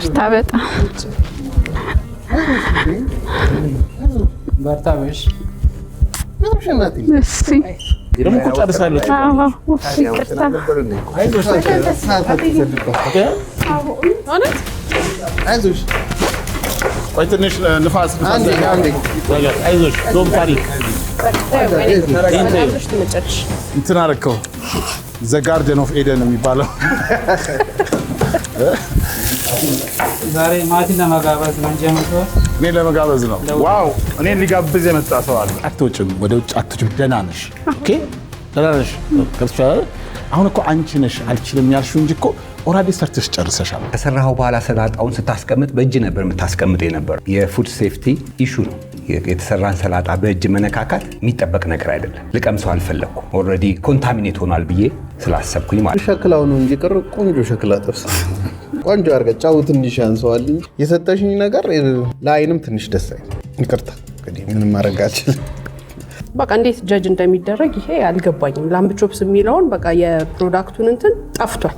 ይቅርታ በጣም በርታበሽ እሺ ደግሞ እኮ ጨርሳለች። ይቅርታ አይዞሽ ቆይ ትንሽ ንፋስ አይዞሽ ዶም ታሪክ እንትን አደረከው ዘ ጋርደን ኦፍ ኤደን የሚባለው ዛሬ ማቲና መጋበዝ ነው እንጂ የመጣው እኔ ለመጋበዝ ነው። ዋው እኔን ሊጋብዝ የመጣ ሰው አለ። አትወጭም፣ ወደ ውጭ አትወጭም። ደህና ነሽ? ኦኬ ደህና ነሽ? ከስፋለ አሁን እኮ አንቺ ነሽ አልችልም ያልሽው እንጂ እኮ ኦልሬዲ ሰርተሽ ጨርሰሻል። ከሰራው በኋላ ሰላጣውን ስታስቀምጥ በእጅ ነበር የምታስቀምጥ የነበር። የፉድ ሴፍቲ ኢሹ ነው። የተሰራን ሰላጣ በእጅ መነካካት የሚጠበቅ ነገር አይደለም። ልቀምሰው አልፈለኩ ኦልሬዲ ኮንታሚኔት ሆኗል ብዬ ስላሰብኩኝ ማለት ሸክላው ነው እንጂ ቅር ቆንጆ ሸክላ ጥብስ ቆንጆ አርገ ጫው ትንሽ ያንሰዋል እንጂ የሰጠሽኝ ነገር ለአይንም ትንሽ ደስ አይል። ይቅርታ እንግዲህ ምንም ማድረግ አልችልም። በቃ እንዴት ጀጅ እንደሚደረግ ይሄ አልገባኝም። ላምብ ቾፕስ የሚለውን በቃ የፕሮዳክቱን እንትን ጠፍቷል።